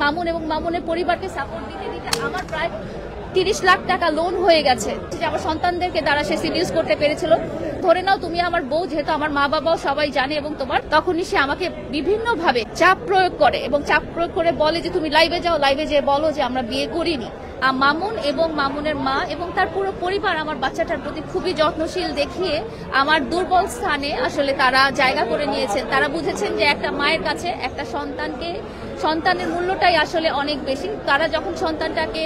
মামুন এবং মামুনের পরিবারকে সাপোর্ট দিতে দিতে আমার প্রায় 30 লাখ টাকা লোন হয়ে গেছে, যে আমার সন্তানদেরকে দ্বারা সে সিডিউস করতে পেরেছিল। ধরে নাও তুমি আমার বউ, যেহেতু আমার মা বাবাও সবাই জানে, এবং তোমার তখনই সে আমাকে বিভিন্ন ভাবে চাপ প্রয়োগ করে এবং চাপ প্রয়োগ করে বলে যে তুমি লাইভে যাও, লাইভে যেয়ে বলো যে আমরা বিয়ে করিনি। মামুন এবং মামুনের মা এবং তার পুরো পরিবার আমার বাচ্চাটার প্রতি খুবই যত্নশীল দেখিয়ে আমার দুর্বল স্থানে আসলে তারা জায়গা করে নিয়েছেন। তারা বুঝেছেন যে একটা মায়ের কাছে একটা সন্তানের মূল্যটাই আসলে অনেক বেশি। তারা যখন সন্তানটাকে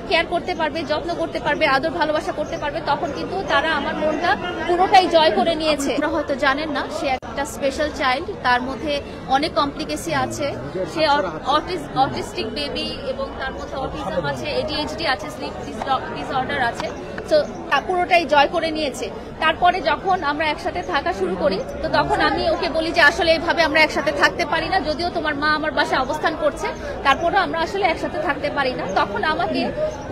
কেয়ার করতে পারবে, যত্ন করতে পারবে, আদর ভালোবাসা করতে পারবে, তখন কিন্তু তারা আমার মনটা পুরোটাই জয় করে নিয়েছে। আপনারা হয়তো জানেন না, সে একটা স্পেশাল চাইল্ড, তার মধ্যে অনেক কমপ্লিকেসি আছে। সে অটিস্টিক বেবি এবং তার মধ্যে অটিজম আছে, ADHD আছে, স্লিপ ডিসঅর্ডার আছে। তো পুরোটাই জয় করে নিয়েছে। তারপরে যখন আমরা একসাথে থাকা শুরু করি, তো তখন আমি ওকে বলি যে আসলে এইভাবে আমরা একসাথে থাকতে পারি না, যদিও তোমার মা আমার বাসায় অবস্থান করছে, তারপরেও আমরা আসলে একসাথে থাকতে পারি না। তখন আমাকে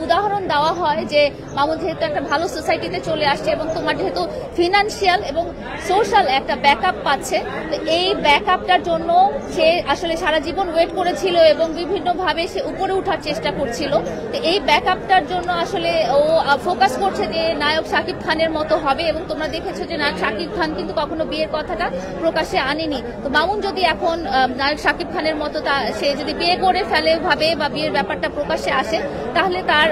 উদাহরণ দেওয়া হয় যে মামুন যেহেতু একটা ভালো সোসাইটিতে চলে আসছে এবং তোমার যেহেতু ফিনান্সিয়াল এবং সোশ্যাল একটা ব্যাকআপ পাচ্ছে, তো এই ব্যাকআপটার জন্য সে আসলে সারা জীবন ওয়েট করেছিল এবং বিভিন্নভাবে সে উপরে ওঠার চেষ্টা করছিল। তো এই ব্যাকআপটার জন্য আসলে ও ফোকাস করছে যে নায়ক শাকিব খানের মতো হবে, এবং তোমরা দেখেছো যে নায়ক শাকিব খান কিন্তু কখনো বিয়ের কথাটা প্রকাশ্যে আনেনি। তো মামুন যদি এখন নায়ক শাকিব খানের মতো সে যদি বিয়ে করে ফেলে ভাবে বা বিয়ের ব্যাপারটা প্রকাশ্যে আসে, তাহলে তার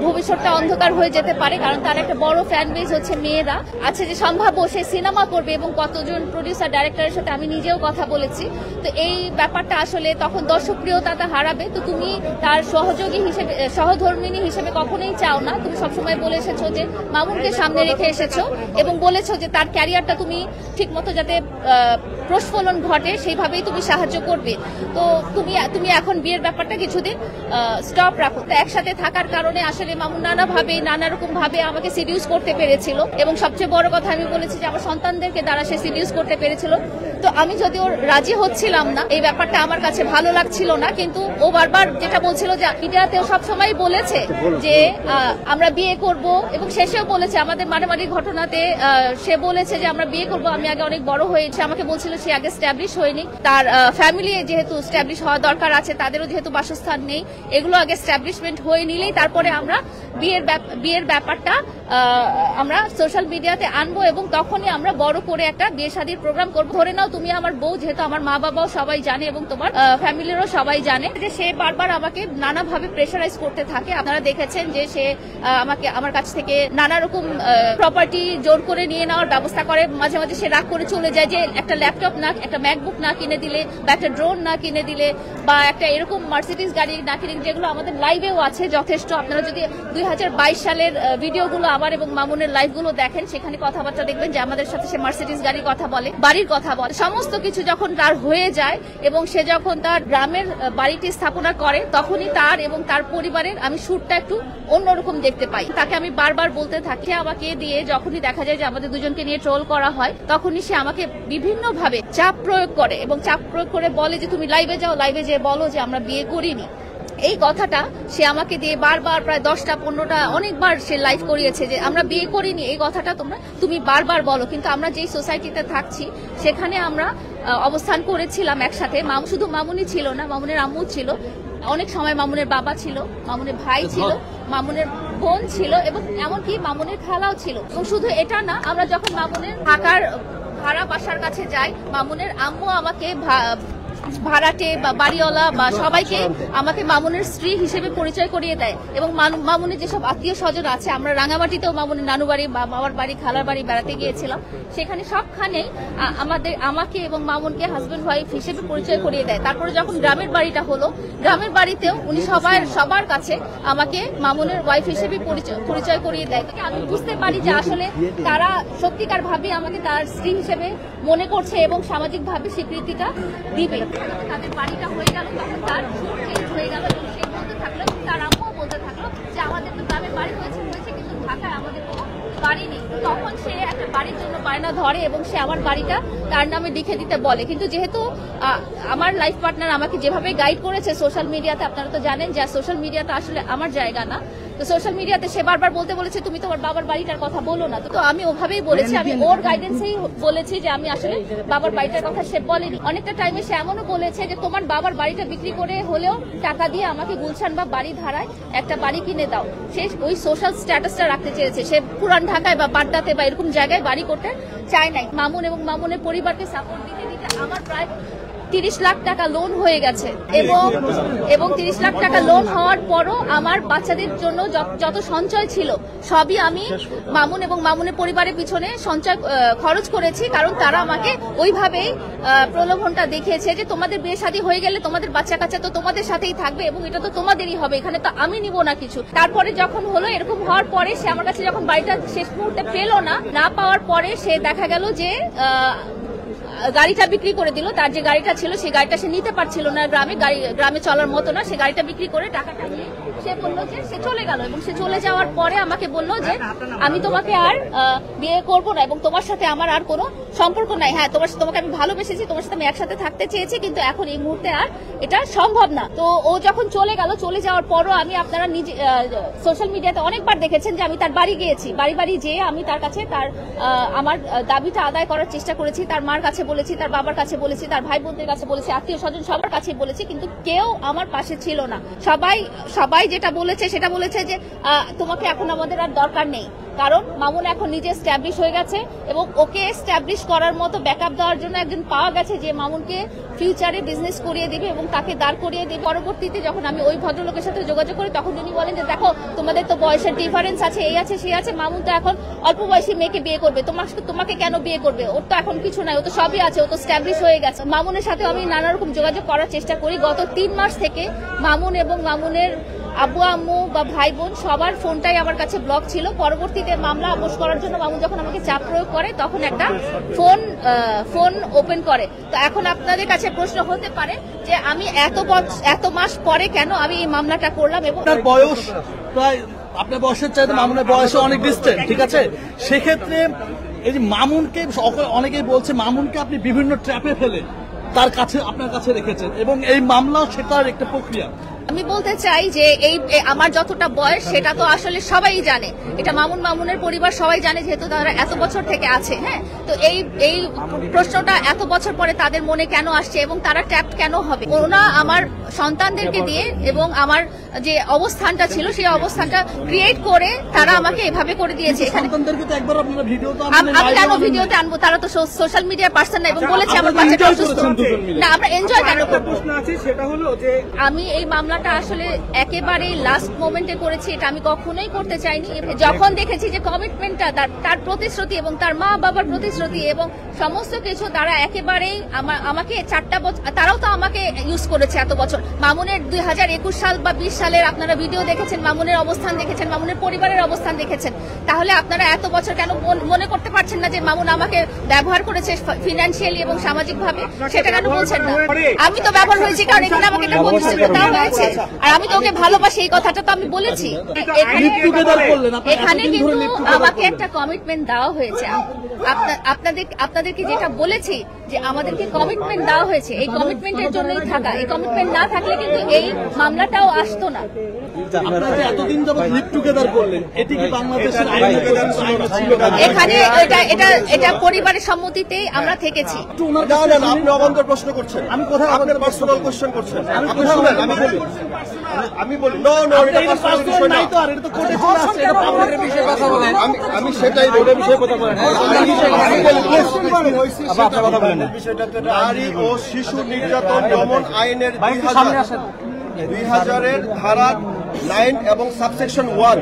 ভবিষ্যৎটা অন্ধকার হয়ে যেতে পারে। কারণ তার একটা বড় ফ্যান বেজ হচ্ছে মেয়েরা আছে, যে সম্ভাব্য সে সিনেমা করবে এবং কতজন প্রডিউসার ডাইরেক্টরের সাথে আমি নিজেও কথা বলেছি। তো এই ব্যাপারটা আসলে তখন দর্শকপ্রিয়তা হারাবে। তো তুমি তার সহযোগী হিসেবে, সহধর্মিনী হিসেবে কখনোই চাও না। তুমি সবসময় বলে এসেছো যে মামুনকে সামনে রেখে এসেছো এবং বলেছো যে তার ক্যারিয়ারটা তুমি ঠিক মতো যাতে প্রস্ফলন ঘটে সেইভাবেই তুমি সাহায্য করবে। তো তুমি এখন বিয়ের ব্যাপারটা কিছুদিন স্টপ রাখো। তো একসাথে থাকার কারণে আসলে মামুন নানা রকম ভাবে আমাকে সিডিউস করতে পেরেছিল, এবং সবচেয়ে বড় কথা আমি বলেছি যে আমার সন্তানদেরকে দ্বারা সে সিডিউস করতে পেরেছিল। তো আমি যদিও রাজি হচ্ছিলাম না, এই ব্যাপারটা আমার কাছে ভালো লাগছিল না, কিন্তু ও বারবার যেটা বলছিল যে মিডিয়াতেও সবসময় বলেছে যে আমরা বিয়ে করব, এবং শেষেও বলেছে আমাদের মারামারি ঘটনাতে সে বলেছে যে আমরা বিয়ে করব। আমি আগে অনেক বড় হয়েছে, আমাকে বলছিল সে আগে স্ট্যাবলিশ হয়নি, তার ফ্যামিলি যেহেতু স্ট্যাবলিশ হওয়া দরকার আছে, তাদেরও যেহেতু বাসস্থান নেই, এগুলো আগে স্ট্যাবলিশমেন্ট হয়ে নিলেই তারপরে আমরা বিয়ের ব্যাপারটা আমরা সোশ্যাল মিডিয়াতে আনবো, এবং তখনই আমরা বড় করে একটা বিয়ে শাদীর প্রোগ্রাম করবো। ধরে নাও তুমি আমার বউ, যেহেতু আমার মা বাবাও সবাই জানে এবং তোমার ফ্যামিলিরও সবাই জানে যে সে বারবার আমাকে নানাভাবে প্রেশারাইজ করতে থাকে। আপনারা দেখেছেন যে সে আমার কাছ থেকে নানা রকম প্রপার্টি জোর করে নিয়ে নেওয়ার ব্যবস্থা করে। মাঝে মাঝে সে রাগ করে চলে যায় যে একটা ল্যাপটপ না, একটা ম্যাকবুক না কিনে দিলে, বা একটা ড্রোন না কিনে দিলে, বা একটা এরকম মার্সিডিজ গাড়ি না কিনে, যেগুলো আমাদের লাইভেও আছে যথেষ্ট। আপনারা যদি 2022 সালের ভিডিওগুলো আমার এবং মামুনের লাইভগুলো দেখেন, সেখানে কথাবার্তা দেখবেন যে আমাদের সাথে সে মার্সিডিজ গাড়ির কথা বলে, বাড়ির কথা বলে। সমস্ত কিছু যখন তার হয়ে যায় এবং সে যখন তার গ্রামের বাড়িটি স্থাপনা করে, তখনই তার এবং তার পরিবারের আমি সুরটা একটু অন্যরকম দেখতে পাই। তাকে আমি বারবার বলতে থাকি, আমাকে দিয়ে যখনই দেখা যায় যে আমাদের দুজনকে নিয়ে ট্রোল করা হয়, তখনই সে আমাকে বিভিন্নভাবে চাপ প্রয়োগ করে এবং চাপ প্রয়োগ করে বলে যে তুমি লাইভে যাও, লাইভে যেয়ে বলো যে আমরা বিয়ে করিনি। এই কথাটা সে আমাকে দিয়ে বারবার প্রায় 10টা 15টা অনেকবার সে লাইভ করিয়েছে যে আমরা বিয়ে করিনি, এই কথাটা তুমি বারবার বলো। কিন্তু আমরা যেই সোসাইটিতে থাকছি সেখানে আমরা অবস্থান করেছিলাম একসাথে। শুধু মামুনই ছিল না, মামুনের আম্মু ছিল, অনেক সময় মামুনের বাবা ছিল, মামুনের ভাই ছিল, মামুনের বোন ছিল, এবং এমনকি মামুনের খালাও ছিল। এবং শুধু এটা না, আমরা যখন মামুনের থাকার ভাড়া বাসার কাছে যাই, মামুনের আম্মু আমাকে ভাড়াটে বা বাড়িওয়ালা বা সবাইকে আমাকে মামুনের স্ত্রী হিসেবে পরিচয় করিয়ে দেয়। এবং মামুনের যেসব আত্মীয় স্বজন আছে, আমরা রাঙামাটিতেও মামুনের নানু বাড়ি বা বাবার বাড়ি, খালার বাড়ি বেড়াতে গিয়েছিলাম, সেখানে সবখানেই আমাকে এবং মামুনকে হাজবেন্ড ওয়াইফ হিসেবে পরিচয় করিয়ে দেয়। তারপরে যখন গ্রামের বাড়িটা হলো, গ্রামের বাড়িতেও উনি সবার কাছে আমাকে মামুনের ওয়াইফ হিসেবে পরিচয় করিয়ে দেয়। আমি বুঝতে পারি যে আসলে তারা সত্যিকার ভাবে আমাকে তার স্ত্রী হিসেবে মনে করছে এবং সামাজিক ভাবে স্বীকৃতিটা দিবে। তাদের বাড়িটা হয়ে গেল, তখন তার সুর চেঞ্জ হয়ে গেল, এবং সে বলতে থাকলো, তার আম্মাও বলতে থাকলো যে আমাদের তো গ্রামের বাড়ি হয়েছে, কিন্তু ঢাকায় আমাদের কোনো বাড়ি নেই। তখন সে একটা বাড়ির জন্য বায়না ধরে এবং সে আমার বাড়িটা তার নামে লিখে দিতে বলে। কিন্তু যেহেতু আমার লাইফ পার্টনার আমাকে যেভাবে গাইড করেছে সোশ্যাল মিডিয়াতে, আপনারা তো জানেন যে সোশ্যাল মিডিয়াটা আসলে আমার জায়গা না, তো সোশ্যাল মিডিয়াতে সে বারবার বলেছে তুমি তোমার বাবার বাড়িটার কথা বলো না। তো আমি ওভাবেই বলেছি, আমি ওর গাইডেন্সেই বলেছি যে আমি আসলে বাবার বাড়িটার কথা সে বলেনি। অনেকটা টাইমে সে এমনও বলেছে যে তোমার বাবার বাড়িটা বিক্রি করে হলেও টাকা দিয়ে আমাকে গুলশান বা বাড়ি ধারায় একটা বাড়ি কিনে দাও। সে ওই সোশ্যাল স্ট্যাটাসটা রাখতে চেয়েছে, সে পুরান ঢাকায় বা পাড্ডাতে বা এরকম জায়গায় বাড়ি করতে চায় নাই। মামুন এবং মামুনের পরিবারকে সাপোর্ট দিতে দিতে আমার প্রায় 30 লাখ টাকা লোন হয়ে গেছে এবং 30 লাখ টাকা লোন হওয়ার পরও আমার বাচ্চাদের জন্য যত সঞ্চয় ছিল সবই আমি মামুন এবং মামুনের পরিবারের পিছনে সঞ্চয় খরচ করেছি, কারণ তারা আমাকে ওইভাবেই প্রলোভনটা দেখিয়েছে যে তোমাদের বিয়ে শাদী হয়ে গেলে তোমাদের বাচ্চা কাচ্চা তো তোমাদের সাথেই থাকবে এবং এটা তো তোমাদেরই হবে, এখানে তো আমি নিব না কিছু। তারপরে যখন হলো এরকম হওয়ার পরে সে আমার কাছে যখন বাড়িটা শেষ মুহূর্তে পেলো না পাওয়ার পরে সে দেখা গেল যে গাড়িটা বিক্রি করে দিল। তার যে গাড়িটা ছিল সেই গাড়িটা সে নিতে পারছিল না, গ্রামে চলার মতো না, সে গাড়িটা বিক্রি করে টাকাটা নিয়ে সে বললো যে সে চলে গেল এবং সে চলে যাওয়ার পরে আমাকে বললো যে আমি তোমাকে আর বিয়ে করবো না এবং তোমার সাথে আমার আর কোনো সম্পর্ক নাই। হ্যাঁ, তোমাকে আমি ভালোবেসেছি, তোমার সাথে আমি একসাথে থাকতে চেয়েছি, কিন্তু এখন এই মুহূর্তে আর এটা সম্ভব না। তো ও যখন চলে গেল, চলে যাওয়ার পরও আমি আপনারা নিজে সোশ্যাল মিডিয়াতে অনেকবার দেখেছেন যে আমি তার বাড়ি গিয়েছি, বাড়ি যেয়ে আমি তার কাছে আমার দাবিটা আদায় করার চেষ্টা করেছি। তার মার কাছে বলেছি, তার বাবার কাছে বলেছি, তার ভাই বোনদের কাছে বলেছি, আত্মীয় স্বজন সবার কাছে বলেছি, কিন্তু কেউ আমার পাশে ছিল না। সবাই যেটা বলেছে সেটা বলেছে যে তোমাকে এখন আমাদের আর দরকার নেই, কারণ মামুন এখন নিজে এস্টাবলিশ হয়ে গেছে এবং ওকে এস্টাবলিশ করার মতো ব্যাকআপ দেওয়ার জন্য একজন পাওয়া গেছে যে মামুনকে ফিউচারে বিজনেস করিয়ে দিবে এবং তাকে দাঁড় করিয়ে দিবে। পরবর্তীতে যখন আমি ওই ভদ্রলোকের সাথে যোগাযোগ করি তখন উনি বলেন যে দেখো তোমাদের তো বয়সের ডিফারেন্স আছে, এই আছে সেই আছে, মামুন তো এখন অল্প বয়সী মেয়েকে বিয়ে করবে, তোমাকে কেন বিয়ে করবে, ওর তো এখন কিছু নাই, ও তো সবই আছে, ও তো এস্টাবলিশ হয়ে গেছে। মামুনের সাথে আমি নানা রকম যোগাযোগ করার চেষ্টা করি। গত 3 মাস থেকে মামুন এবং মামুনের আব্বু আম্মু বা ভাই বোন সবার ফোনটাই আমার কাছে ব্লক ছিল। পরবর্তীতে মামলা আপোষ করার জন্য মামুন যখন আমাকে চাপ প্রয়োগ করে তখন একটা ফোন ওপেন করে। তো এখন আপনাদের কাছে প্রশ্ন হতে পারে যে আমি এত মাস পরে কেন আমি এই মামলাটা করলাম। এবং বয়স প্রায় আপনার বয়সের চাইতে মামুনের বয়সে অনেক ডিস্টেন্স, ঠিক আছে? সেক্ষেত্রে এই যে মামুনকে অনেকেই বলছে মামুনকে আপনি বিভিন্ন ট্র্যাপে ফেলে আপনার কাছে রেখেছেন এবং এই মামলা সেটার একটা প্রক্রিয়া। আমি বলতে চাই যে আমার যতটা বয়স সেটা তো আসলে সবাই জানে, এটা মামুনের পরিবার সবাই জানে, যেহেতু তারা এত বছর থেকে আছে। হ্যাঁ, তো এই প্রশ্নটা এত বছর পরে তাদের মনে কেন আসছে এবং তারা ট্যাপ কেন হবে? ওনা আমার সন্তানদেরকে দিয়ে এবং আমার যে অবস্থানটা ছিল সেই অবস্থানটা ক্রিয়েট করে তারা আমাকে এভাবে করে দিয়েছে। আমি কেন ভিডিওতে আনবো? তারা তো সোশ্যাল মিডিয়ার পার্সন না এবং বলেছে আমার বাচ্চাটা অসুস্থ না, আমরা এনজয় কেন করবো? আমি এই মামলা আসলে একেবারে লাস্ট মোমেন্টে করেছি, এটা আমি কখনোই করতে চাইনি। যখন দেখেছি যে কমিটমেন্টটা তার প্রতিশ্রুতি এবং তার মা বাবার প্রতিশ্রুতি এবং সমস্ত কিছু তারা একেবারেই আমাকে 4টা বছর তারাও তো আমাকে ইউজ করেছে এত বছর। মামুনের 2021 সাল বা 20 সালের আপনারা ভিডিও দেখেছেন, মামুনের অবস্থান দেখেছেন, মামুনের পরিবারের অবস্থান দেখেছেন, তাহলে আপনারা এত বছর কেন মনে করতে পারছেন না যে মামুন আমাকে ব্যবহার করেছে ফিনান্সিয়ালি এবং সামাজিক ভাবে? সেটা কেন বলছেন না? আমি তো ব্যবহার হয়েছি কারণ এখানে আমাকে একটা প্রতিশ্রুতি দেওয়া হয়েছে আর আমি তো ওকে ভালোবাসি, এই কথাটা তো আমি বলেছি। এখানে কিন্তু আমাকে একটা কমিটমেন্ট দেওয়া হয়েছে। আপনাদেরকে যেটা বলেছি যে আমাদেরকে কমিটমেন্ট দেওয়া হয়েছে, এই কমিটমেন্টের জন্যই থাকা। এই কমিটমেন্ট না থাকলে কিন্তু এই মামলাটাও আসতো না। এতদিন যাবত লিভ টুগেদার করলেন, এটি কি বাংলাদেশের এখানে এটা পরিবারের সম্মতিতেই আমরা থেকেছি। আপনি অবান্তর প্রশ্ন করছেন, আমি কোথায় আপনার পার্সোনাল কোশ্চেন করছেন? আপনি শুনেন, আমি বলি আমি সেটাই বিষয়ে কথা বলেন। নারী ও শিশু নির্যাতন দমন আইনের 2000-এর ধারা 9 এবং সাবসেকশন 1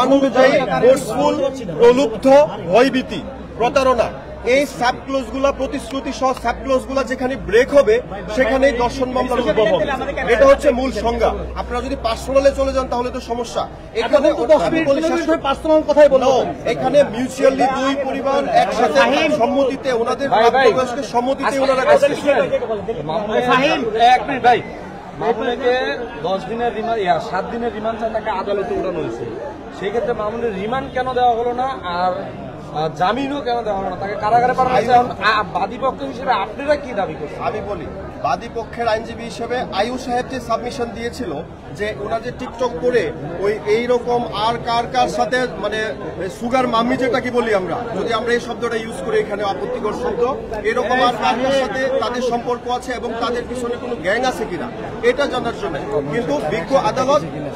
অনুযায়ী ফোর্সফুল, প্রলুব্ধ, ভয়ভীতি, প্রতারণা, এই সাবক্লোজ গুলা, প্রতিশ্রুতি সহ সাবক্লোজ গুলা যেখানে ব্রেক হবে সেখানেই দর্শন মামলার উদ্ভব হবে। এটা হচ্ছে মূল সংজ্ঞা। আপনারা যদি পার্সোনালে চলে যান তাহলে তো সমস্যা। এখানে পার্সোনাল কথাই বলবো, এখানে মিউচুয়ালি দুই পরিবার একসাথে সম্মতিতে ওনাদের সম্মতিতে ওনারা ভাই মামুনকে 10 দিনের রিমান্ড 7 দিনের রিমান্ড চাই তাকে আদালতে উঠানো হয়েছে। সেক্ষেত্রে মামুনের রিমান্ড কেন দেওয়া হলো না? আর জামিনও কেন দেওয়া হলো না, তাকে কারাগারে পাঠানো হয়েছে। এখন বাদী পক্ষ হিসেবে আপনারা কি দাবি করছেন? আমি বলি, বাদী পক্ষের আইনজীবী হিসেবে আয়ু সাহেব যে সাবমিশন দিয়েছিল যে ওনার যে টিকটক করে ওই এইরকম আর কার সাথে মানে সুগার মাম্মি যেটা কি বলি আমরা, যদি আমরা এই শব্দটা ইউজ করি এখানে আপত্তিকর শব্দ, এরকম আর কার সাথে তাদের সম্পর্ক আছে এবং তাদের পিছনে কোনো গ্যাং আছে কিনা এটা জানার জন্য। কিন্তু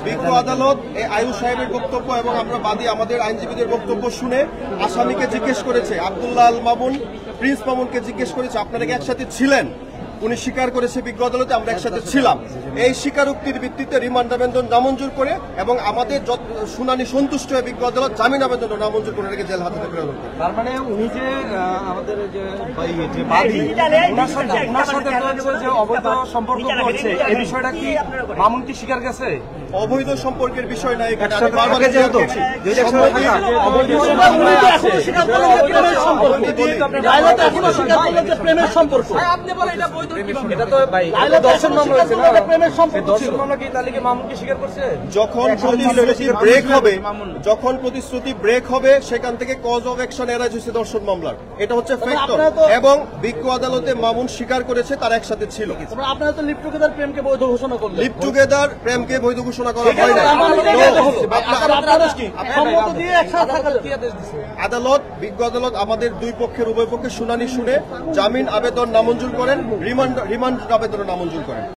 বিজ্ঞ আদালত এই আয়ু সাহেবের বক্তব্য এবং আমরা বাদী আমাদের আইনজীবীদের বক্তব্য শুনে আসামিকে জিজ্ঞেস করেছে, আব্দুল্লাহ আল মামুন, প্রিন্স মামুনকে জিজ্ঞেস করেছে আপনারা কি একসাথে ছিলেন? উনি স্বীকার করেছে বিজ্ঞ আদালতে আমরা একসাথে ছিলাম। এই স্বীকারোক্তির ভিত্তিতে রিমান্ড আবেদন নামঞ্জুর করে এবং আমাদের শুনানি সন্তুষ্ট হয়ে বিজ্ঞ আদালত জামিন আবেদন নামঞ্জুর করে রেখে জেল হাজতে প্রেরণ করে। তার মানে উনি যে আমাদের যে বাদী, ওনার সাথে যে অবৈধ সম্পর্ক করছে এই বিষয়টা কি মামুন কি স্বীকার গেছে? অবৈধ সম্পর্কের বিষয় না এখানে। একসাথে আমি বারবার থাকে যেহেতু, উনি তো এখনো স্বীকার করলেন যে প্রেমের সম্পর্ক। লায়লা তো এখনো স্বীকার করলেন যে প্রেমের সম্পর্ক। আপনি বলেন এটা বৈধ কিভাবে? এটা তো ভাই লায়লা তো দর্শন এখনো মামলা স্বীকার হয়েছে করলেন না, যে প্রেমের সম্পর্ক দর্শন ছিল। মামলা কি তাহলে কি মামুন কি স্বীকার করছে? যখন প্রতিশ্রুতি ব্রেক হবে সেখান থেকে কজ অফ অ্যাকশন এরাইজ হয়েছে দর্শন মামলার, এটা হচ্ছে ফ্যাক্টর। আপনারা তো- এবং বিজ্ঞ আদালতে মামুন স্বীকার করেছে তারা একসাথে ছিল। তারপরে আপনারা তো লিভ টুগেদার প্রেমকে বৈধ ঘোষণা করলেন। লিভ টুগেদার প্রেমকে বৈধ ঘোষণা করা হয় না। আপনারা সম্মত দিয়ে একসাথে থাকা কি আদেশ দিছে? আদালত, বিজ্ঞ আদালত আমাদের দুই পক্ষের উভয় পক্ষের শুনানি শুনে জামিন আবেদন নামঞ্জুর করেন, রিমান্ড আবেদন নামঞ্জুর করেন।